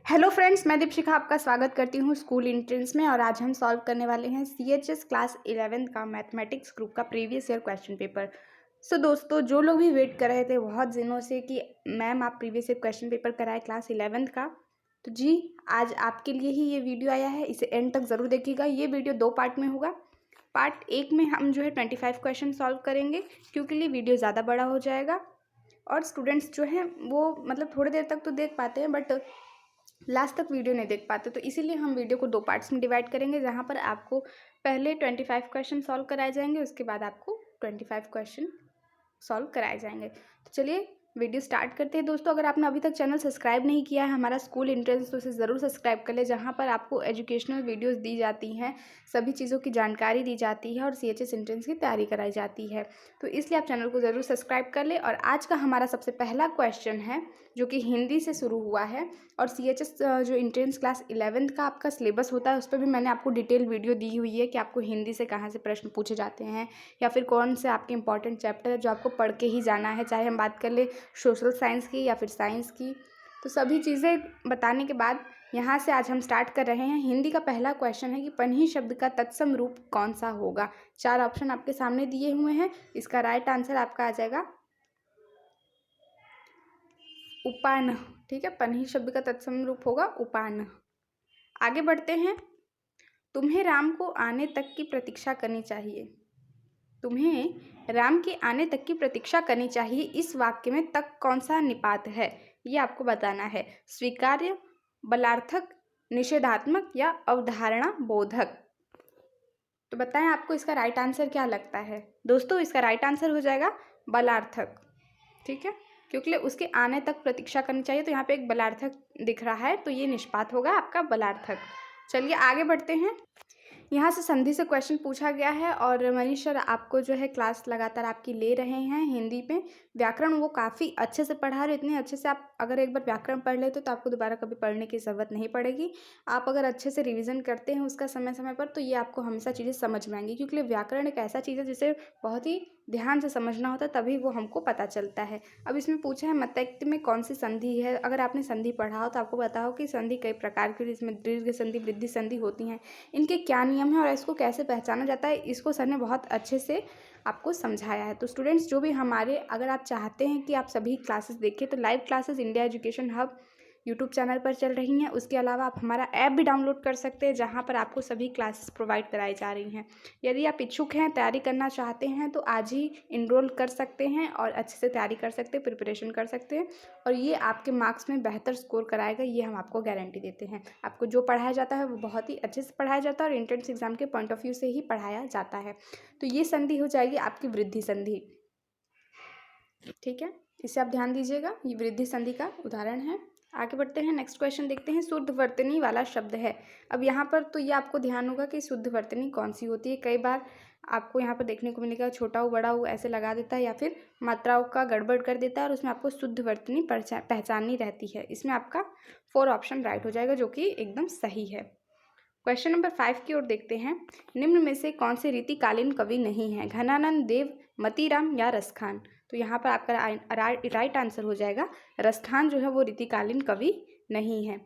Hello friends, मैं दीपशिखा आपका स्वागत करती हूँ स्कूल एंट्रेंस में। और आज हम सॉल्व करने वाले हैं सीएचएस क्लास 11 का मैथमेटिक्स ग्रुप का प्रीवियस ईयर क्वेश्चन पेपर। दोस्तों, जो लोग भी वेट कर रहे थे बहुत दिनों से कि मैम आप प्रीवियस ईयर क्वेश्चन पेपर कराए क्लास 11 का, तो जी आज आपके लिए ही ये वीडियो आया है। इसे एंड तक ज़रूर देखिएगा। ये वीडियो 2 पार्ट में होगा। पार्ट 1 में हम जो है 25 क्वेश्चन सॉल्व करेंगे, क्योंकि ये वीडियो ज़्यादा बड़ा हो जाएगा और स्टूडेंट्स जो हैं वो मतलब थोड़ी देर तक तो देख पाते हैं बट लास्ट तक वीडियो नहीं देख पाते। तो इसीलिए हम वीडियो को 2 पार्ट्स में डिवाइड करेंगे, जहाँ पर आपको पहले 25 क्वेश्चन सॉल्व कराए जाएंगे, उसके बाद आपको 25 क्वेश्चन सॉल्व कराए जाएंगे। तो चलिए वीडियो स्टार्ट करते हैं। दोस्तों, अगर आपने अभी तक चैनल सब्सक्राइब नहीं किया है हमारा स्कूल एंट्रेंस, तो उसे ज़रूर सब्सक्राइब कर ले, जहाँ पर आपको एजुकेशनल वीडियोस दी जाती हैं, सभी चीज़ों की जानकारी दी जाती है और सीएचएस एंट्रेंस की तैयारी कराई जाती है। तो इसलिए आप चैनल को ज़रूर सब्सक्राइब कर ले। और आज का हमारा सबसे पहला क्वेश्चन है जो कि हिंदी से शुरू हुआ है। और सीएचएस जो एंट्रेंस क्लास 11 का आपका सिलेबस होता है, उस पर भी मैंने आपको डिटेल वीडियो दी हुई है कि आपको हिंदी से कहाँ से प्रश्न पूछे जाते हैं या फिर कौन से आपके इंपॉर्टेंट चैप्टर है जो आपको पढ़ के ही जाना है, चाहे हम बात कर ले सोशल साइंस की या फिर साइंस की। तो सभी चीज़ें बताने के बाद यहाँ से आज हम स्टार्ट कर रहे हैं। हिंदी का पहला क्वेश्चन है कि पन्ही शब्द का तत्सम रूप कौन सा होगा। 4 ऑप्शन आपके सामने दिए हुए हैं। इसका राइट आंसर आपका आ जाएगा उपान। ठीक है, पन्ही शब्द का तत्सम रूप होगा उपान। आगे बढ़ते हैं। तुम्हें राम को आने तक की प्रतीक्षा करनी चाहिए। तुम्हें राम के आने तक की प्रतीक्षा करनी चाहिए, इस वाक्य में तक कौन सा निपात है, ये आपको बताना है। स्वीकार्य, बलार्थक, निषेधात्मक या अवधारणा बोधक। तो बताएं आपको इसका राइट आंसर क्या लगता है। दोस्तों, इसका राइट आंसर हो जाएगा बलार्थक। ठीक है, क्योंकि उसके आने तक प्रतीक्षा करनी चाहिए, तो यहाँ पे एक बलार्थक दिख रहा है, तो ये निष्पात होगा आपका बलार्थक। चलिए आगे बढ़ते हैं। यहाँ से संधि से क्वेश्चन पूछा गया है और मनीष सर आपको जो है क्लास लगातार आपकी ले रहे हैं हिंदी पे। व्याकरण वो काफ़ी अच्छे से पढ़ा रहे, इतने अच्छे से आप अगर एक बार व्याकरण पढ़ लेते तो आपको दोबारा कभी पढ़ने की ज़रूरत नहीं पड़ेगी। आप अगर अच्छे से रिवीजन करते हैं उसका समय समय पर, तो ये आपको हमेशा चीज़ें समझ में आएंगी, क्योंकि व्याकरण एक ऐसा चीज़ है जिसे बहुत ही ध्यान से समझना होता है, तभी वो हमको पता चलता है। अब इसमें पूछा है मतैक्त में कौन सी संधि है। अगर आपने संधि पढ़ा हो तो आपको पता हो कि संधि कई प्रकार की, इसमें दीर्घ संधि, वृद्धि संधि होती हैं। इनके क्या नियम है और इसको कैसे पहचाना जाता है, इसको सर ने बहुत अच्छे से आपको समझाया है। तो स्टूडेंट्स, जो भी हमारे, अगर आप चाहते हैं कि आप सभी क्लासेस देखें, तो live classes India education hub YouTube channel पर चल रही हैं। उसके अलावा आप हमारा ऐप भी डाउनलोड कर सकते हैं, जहां पर आपको सभी क्लासेस प्रोवाइड कराई जा रही हैं। यदि आप इच्छुक हैं, तैयारी करना चाहते हैं, तो आज ही इनरोल कर सकते हैं और अच्छे से तैयारी कर सकते हैं, प्रिपरेशन कर सकते हैं। और ये आपके मार्क्स में बेहतर स्कोर कराएगा, ये हम आपको गारंटी देते हैं। आपको जो पढ़ाया जाता है वो बहुत ही अच्छे से पढ़ाया जाता है और एंट्रेंस एग्जाम के पॉइंट ऑफ व्यू से ही पढ़ाया जाता है। तो ये संधि हो जाएगी आपकी वृद्धि संधि। ठीक है, इसे आप ध्यान दीजिएगा, ये वृद्धि संधि का उदाहरण है। आगे बढ़ते हैं, नेक्स्ट क्वेश्चन देखते हैं। शुद्ध वर्तनी वाला शब्द है। अब यहाँ पर तो ये आपको ध्यान होगा कि शुद्ध वर्तनी कौन सी होती है। कई बार आपको यहाँ पर देखने को मिलेगा छोटा ऊ बड़ा ऊ ऐसे लगा देता है, या फिर मात्राओं का गड़बड़ कर देता है और उसमें आपको शुद्ध वर्तनी पहचाननी रहती है। इसमें आपका 4 ऑप्शन राइट हो जाएगा, जो कि एकदम सही है। क्वेश्चन नंबर 5 की ओर देखते हैं। निम्न में से कौन से रीतिकालीन कवि नहीं है। घनानंद देव, मतीराम या रसखान। तो यहाँ पर आपका राइट आंसर हो जाएगा रसखान, जो है वो रीतिकालीन कवि नहीं है।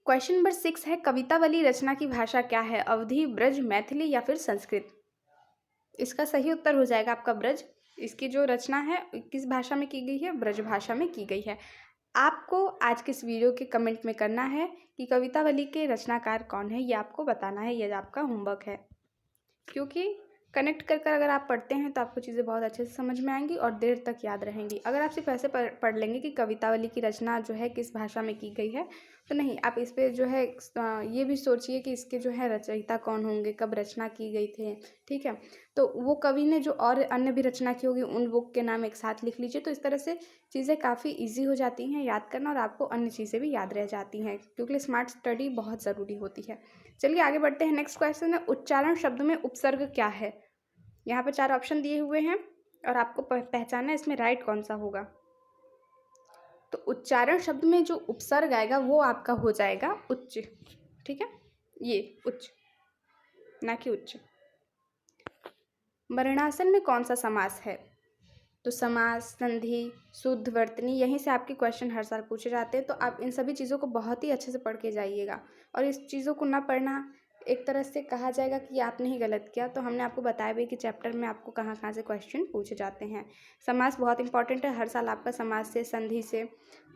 क्वेश्चन नंबर 6 है, कवितावली रचना की भाषा क्या है। अवधी, ब्रज, मैथिली या फिर संस्कृत। इसका सही उत्तर हो जाएगा आपका ब्रज। इसकी जो रचना है किस भाषा में की गई है, ब्रज भाषा में की गई है। आपको आज के इस वीडियो के कमेंट में करना है कि कवितावली के रचनाकार कौन है, ये आपको बताना है, ये आपका होमवर्क है। क्योंकि कनेक्ट कर कर अगर आप पढ़ते हैं तो आपको चीज़ें बहुत अच्छे से समझ में आएंगी और देर तक याद रहेंगी। अगर आप सिर्फ ऐसे पढ़ लेंगे कि कवितावली की रचना जो है किस भाषा में की गई है, तो नहीं, आप इस पर जो है ये भी सोचिए कि इसके जो है रचयिता कौन होंगे, कब रचना की गई थे। ठीक है, तो वो कवि ने जो और अन्य भी रचना की होगी उन बुक के नाम एक साथ लिख लीजिए। तो इस तरह से चीज़ें काफ़ी ईजी हो जाती हैं याद करना, और आपको अन्य चीज़ें भी याद रह जाती हैं, क्योंकि स्मार्ट स्टडी बहुत ज़रूरी होती है। चलिए आगे बढ़ते हैं। नेक्स्ट क्वेश्चन है, उच्चारण शब्द में उपसर्ग क्या है। यहाँ पर 4 ऑप्शन दिए हुए हैं और आपको पहचानना है इसमें राइट कौन सा होगा। तो उच्चारण शब्द में जो उपसर्ग आएगा वो आपका हो जाएगा उच्च। ठीक है, ये उच्च, ना कि उच्च। वर्णासन में कौन सा समास है। तो समास, संधि, शुद्ध, वर्तनी, यहीं से आपके क्वेश्चन हर साल पूछे जाते हैं। तो आप इन सभी चीज़ों को बहुत ही अच्छे से पढ़ के जाइएगा। और इस चीज़ों को ना पढ़ना एक तरह से कहा जाएगा कि आपने ही गलत किया। तो हमने आपको बताया भी कि चैप्टर में आपको कहाँ कहाँ से क्वेश्चन पूछे जाते हैं। समास बहुत इंपॉर्टेंट है, हर साल आपका समास से, संधि से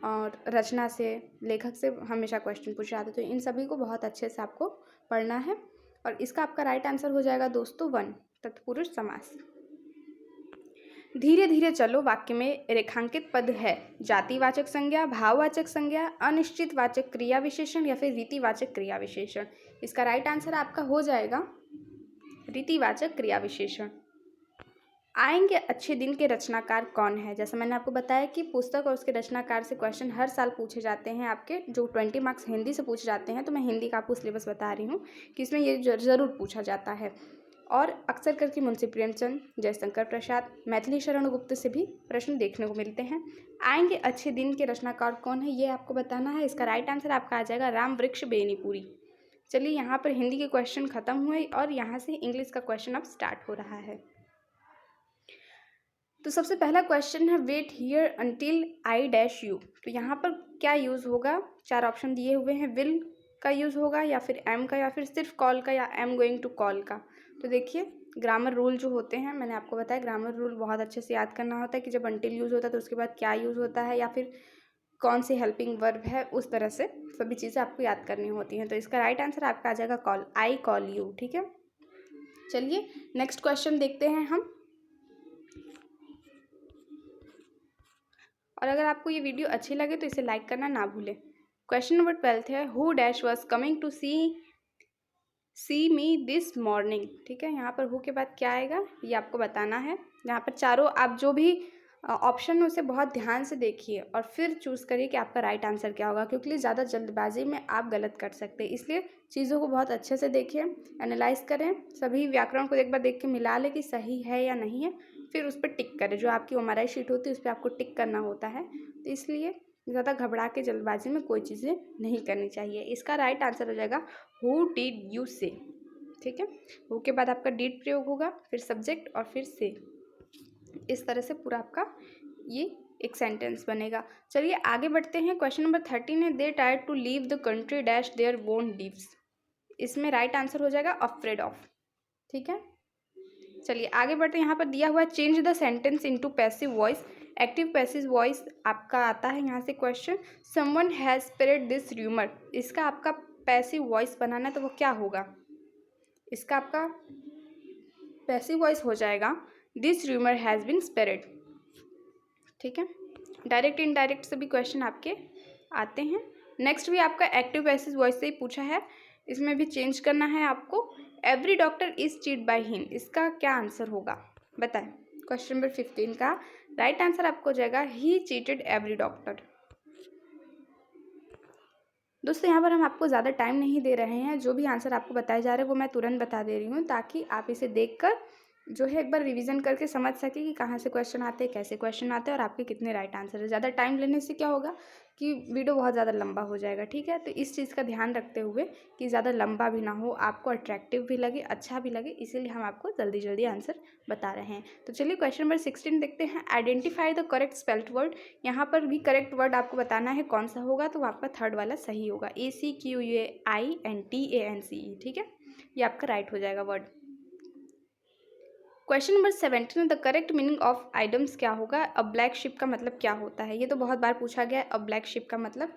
और रचना से, लेखक से हमेशा क्वेश्चन पूछे जाते हैं। तो इन सभी को बहुत अच्छे से आपको पढ़ना है। और इसका आपका राइट आंसर हो जाएगा दोस्तों 1, तत्पुरुष समास। धीरे धीरे चलो वाक्य में रेखांकित पद है जातिवाचक संज्ञा, भाववाचक संज्ञा, अनिश्चित वाचक क्रिया विशेषण या फिर रीतिवाचक क्रिया विशेषण। इसका राइट आंसर आपका हो जाएगा रीतिवाचक क्रिया विशेषण। आएंगे अच्छे दिन के रचनाकार कौन है? जैसे मैंने आपको बताया कि पुस्तक और उसके रचनाकार से क्वेश्चन हर साल पूछे जाते हैं आपके, जो 20 मार्क्स हिंदी से पूछे जाते हैं। तो मैं हिंदी का आपको सिलेबस बता रही हूँ कि इसमें ये ज़रूर पूछा जाता है। और अक्सर करके मुंशी प्रेमचंद, जयशंकर प्रसाद, मैथिली शरण गुप्त से भी प्रश्न देखने को मिलते हैं। आएंगे अच्छे दिन के रचनाकार कौन है, ये आपको बताना है। इसका राइट आंसर आपका आ जाएगा राम वृक्ष बेनीपुरी। चलिए, यहाँ पर हिंदी के क्वेश्चन खत्म हुए और यहाँ से इंग्लिश का क्वेश्चन अब स्टार्ट हो रहा है। तो सबसे पहला क्वेश्चन है wait here until I dash you. तो यहाँ पर क्या यूज़ होगा? 4 ऑप्शन दिए हुए हैं। विल का यूज़ होगा, या फिर एम का, या फिर सिर्फ कॉल का, या एम गोइंग टू कॉल का। तो देखिए, ग्रामर रूल जो होते हैं, मैंने आपको बताया ग्रामर रूल बहुत अच्छे से याद करना होता है कि जब अंटिल यूज़ होता है तो उसके बाद क्या यूज़ होता है, या फिर कौन सी हेल्पिंग वर्ब है, उस तरह से सभी चीज़ें आपको याद करनी होती हैं। तो इसका राइट आंसर आपका आ जाएगा कॉल, आई कॉल यू। ठीक है, चलिए नेक्स्ट क्वेश्चन देखते हैं हम। और अगर आपको ये वीडियो अच्छी लगे तो इसे लाइक करना ना भूलें। क्वेश्चन नंबर 12 है who dash was coming to see me this morning. ठीक है, यहाँ पर हु के बाद क्या आएगा ये आपको बताना है। यहाँ पर चारों आप जो भी ऑप्शन है उसे बहुत ध्यान से देखिए और फिर चूज़ करिए कि आपका राइट आंसर क्या होगा, क्योंकि ज़्यादा जल्दबाजी में आप गलत कर सकते हैं। इसलिए चीज़ों को बहुत अच्छे से देखिए, एनालाइज करें, सभी व्याकरण को एक बार देख के मिला लें कि सही है या नहीं है, फिर उस पर टिक करें। जो आपकी ओमराई शीट होती है उस पर आपको टिक करना होता है। तो इसलिए ज़्यादा घबरा के जल्दबाजी में कोई चीज़ें नहीं करनी चाहिए। इसका राइट आंसर हो जाएगा हु डिड यू से। ठीक है, हु के बाद आपका डिड प्रयोग होगा, फिर सब्जेक्ट और फिर से। इस तरह से पूरा आपका ये एक सेंटेंस बनेगा। चलिए आगे बढ़ते हैं। क्वेश्चन नंबर 13 है they tried to leave the country dash their bone leaves. इसमें राइट आंसर हो जाएगा अफ्रेड ऑफ। ठीक है, चलिए आगे बढ़ते हैं। यहाँ पर दिया हुआ है change the sentence into passive voice. Active passive voice आपका आता है यहाँ से question. Someone has spread this rumour. इसका आपका पैसिव वॉइस बनाना है तो वो क्या होगा? इसका आपका पैसिव वॉइस हो जाएगा this rumour has been spread. ठीक है, डायरेक्ट इनडायरेक्ट से भी क्वेश्चन आपके आते हैं। नेक्स्ट भी आपका एक्टिव पैसिव वॉइस से ही पूछा है, इसमें भी चेंज करना है आपको। Every doctor is cheat by him. इसका क्या आंसर होगा बताएं? क्वेश्चन नंबर 15 का राइट आंसर आपको हो जाएगा ही चीटेड एवरी डॉक्टर। दोस्तों यहाँ पर हम आपको ज़्यादा टाइम नहीं दे रहे हैं, जो भी आंसर आपको बताए जा रहे हैं वो मैं तुरंत बता दे रही हूँ, ताकि आप इसे देखकर जो है एक बार रिवीजन करके समझ सके कि कहाँ से क्वेश्चन आते हैं, कैसे क्वेश्चन आते हैं और आपके कितने राइट आंसर है। ज़्यादा टाइम लेने से क्या होगा कि वीडियो बहुत ज़्यादा लंबा हो जाएगा। ठीक है, तो इस चीज़ का ध्यान रखते हुए कि ज़्यादा लंबा भी ना हो, आपको अट्रैक्टिव भी लगे, अच्छा भी लगे, इसीलिए हम आपको जल्दी जल्दी आंसर बता रहे हैं। तो चलिए क्वेश्चन नंबर 16 देखते हैं। Identify the correct spelled word. यहाँ पर भी करेक्ट वर्ड आपको बताना है कौन सा होगा, तो आपका थर्ड वाला सही होगा, ACQUAINTANCE। ठीक है, ये आपका राइट हो जाएगा word. Question number 17 the correct meaning of idioms क्या होगा? अ ब्लैक शिप का मतलब क्या होता है? ये तो बहुत बार पूछा गया है। अ ब्लैक शिप का मतलब,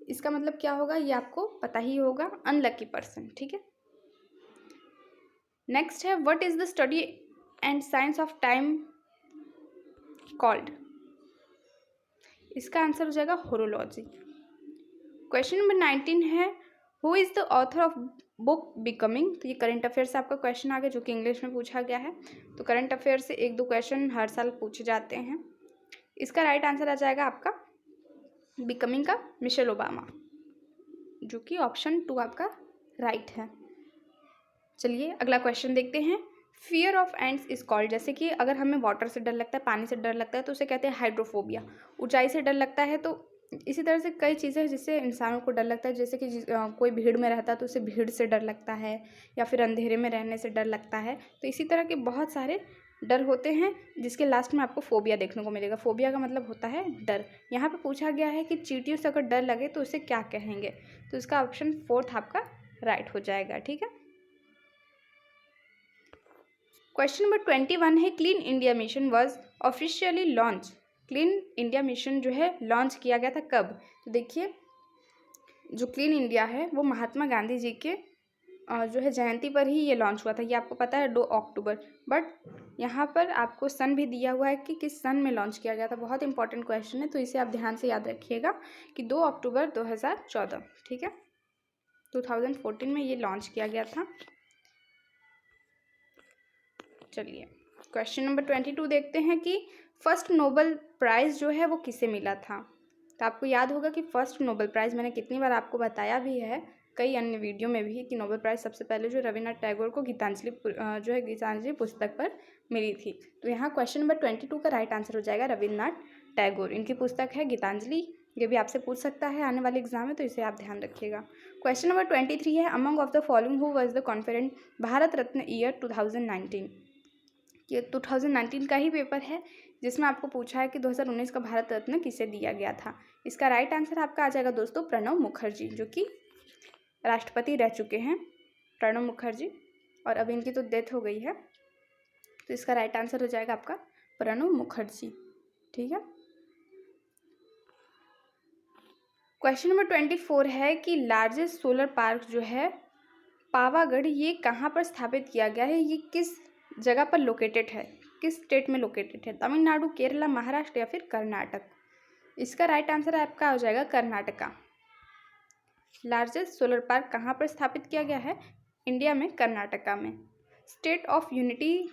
इसका मतलब क्या होगा ये आपको पता ही होगा, अनलकी पर्सन। ठीक है, नेक्स्ट है what is the study and science of time called. इसका आंसर हो जाएगा होरोलॉजी। क्वेश्चन नंबर 19 है who is the author of book becoming. तो ये करंट अफेयर से आपका क्वेश्चन आ गया, जो कि इंग्लिश में पूछा गया है। तो करंट अफेयर से 1-2 क्वेश्चन हर साल पूछे जाते हैं। इसका राइट आंसर आ जाएगा आपका बिकमिंग का मिशेल ओबामा, जो कि ऑप्शन 2 आपका राइट है। चलिए अगला क्वेश्चन देखते हैं। Fear of ends is called. जैसे कि अगर हमें वाटर से डर लगता है, पानी से डर लगता है, तो उसे कहते हैं हाइड्रोफोबिया। ऊंचाई से डर लगता है, तो इसी तरह से कई चीज़ें हैं जिससे इंसानों को डर लगता है। जैसे कि कोई भीड़ में रहता है तो उसे भीड़ से डर लगता है, या फिर अंधेरे में रहने से डर लगता है। तो इसी तरह के बहुत सारे डर होते हैं, जिसके लास्ट में आपको फोबिया देखने को मिलेगा। फोबिया का मतलब होता है डर। यहाँ पे पूछा गया है कि चींटियों से अगर डर लगे तो उसे क्या कहेंगे, तो इसका ऑप्शन 4 आपका राइट हो जाएगा। ठीक है। क्वेश्चन नंबर 21 है, clean India mission was officially launch. Clean India mission जो है लॉन्च किया गया था कब? तो देखिए, जो क्लीन इंडिया है वो महात्मा गांधी जी के जो है जयंती पर ही ये लॉन्च हुआ था। ये आपको पता है 2 अक्टूबर, बट यहाँ पर आपको सन भी दिया हुआ है कि किस सन में लॉन्च किया गया था। बहुत इंपॉर्टेंट क्वेश्चन है, तो इसे आप ध्यान से याद रखिएगा कि 2 अक्टूबर 2014, ठीक है, 2014 में ये लॉन्च किया गया था। चलिए क्वेश्चन नंबर 22 देखते हैं कि फर्स्ट नोबेल प्राइज़ जो है वो किसे मिला था। तो आपको याद होगा कि फर्स्ट नोबेल प्राइज़ मैंने कितनी बार आपको बताया भी है कई अन्य वीडियो में भी कि नोबेल प्राइज़ सबसे पहले जो रविन्द्रनाथ टैगोर को गीतांजलि पुस्तक पर मिली थी। तो यहाँ क्वेश्चन नंबर 22 का राइट आंसर हो जाएगा रविन्द्रनाथ टैगोर। इनकी पुस्तक है गीतांजलि। ये भी आपसे पूछ सकता है आने वाले एग्जाम में, तो इसे आप ध्यान रखिएगा। क्वेश्चन नंबर 23 है, among of the following who was the confident Bharat Ratna year 2019। ये 2019 का ही पेपर है जिसमें आपको पूछा है कि 2019 का भारत रत्न किसे दिया गया था। इसका राइट आंसर आपका आ जाएगा दोस्तों प्रणब मुखर्जी, जो कि राष्ट्रपति रह चुके हैं प्रणब मुखर्जी, और अब इनकी तो डेथ हो गई है। तो इसका राइट आंसर हो जाएगा आपका प्रणब मुखर्जी। ठीक है। क्वेश्चन नंबर 24 है कि लार्जेस्ट सोलर पार्क जो है पावागढ़, ये कहाँ पर स्थापित किया गया है, ये किस जगह पर लोकेटेड है, किस स्टेट में लोकेटेड है, तमिलनाडु, केरला, महाराष्ट्र या फिर कर्नाटक। इसका राइट आंसर आपका हो जाएगा कर्नाटका। लार्जेस्ट सोलर पार्क कहाँ पर स्थापित किया गया है? इंडिया में कर्नाटका में। स्टेट ऑफ यूनिटी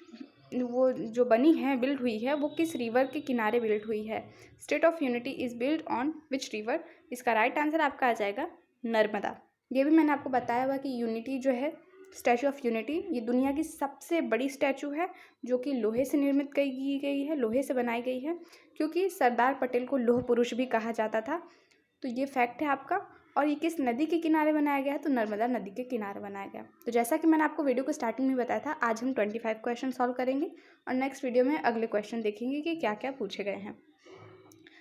वो जो बनी है, बिल्ड हुई है, वो किस रिवर के किनारे बिल्ड हुई है? State of unity is build on which river? इसका राइट आंसर आपका आ जाएगा नर्मदा। ये भी मैंने आपको बताया हुआ कि यूनिटी जो है, स्टैचू ऑफ यूनिटी, ये दुनिया की सबसे बड़ी स्टैचू है जो कि लोहे से निर्मित की गई है, लोहे से बनाई गई है, क्योंकि सरदार पटेल को लोह पुरुष भी कहा जाता था। तो ये फैक्ट है आपका। और ये किस नदी के किनारे बनाया गया है? तो नर्मदा नदी के किनारे बनाया गया। तो जैसा कि मैंने आपको वीडियो को स्टार्टिंग में बताया था, आज हम 25 क्वेश्चन सॉल्व करेंगे और नेक्स्ट वीडियो में अगले क्वेश्चन देखेंगे कि क्या क्या पूछे गए हैं।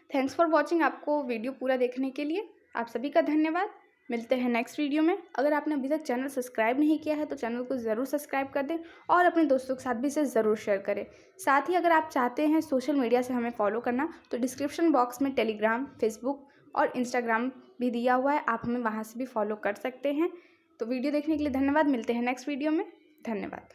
Thanks for watching. आपको वीडियो पूरा देखने के लिए आप सभी का धन्यवाद। मिलते हैं नेक्स्ट वीडियो में। अगर आपने अभी तक चैनल सब्सक्राइब नहीं किया है तो चैनल को ज़रूर सब्सक्राइब कर दें और अपने दोस्तों के साथ भी इसे ज़रूर शेयर करें। साथ ही अगर आप चाहते हैं सोशल मीडिया से हमें फॉलो करना, तो डिस्क्रिप्शन बॉक्स में टेलीग्राम, फेसबुक और इंस्टाग्राम भी दिया हुआ है, आप हमें वहाँ से भी फॉलो कर सकते हैं। तो वीडियो देखने के लिए धन्यवाद। मिलते हैं नेक्स्ट वीडियो में। धन्यवाद।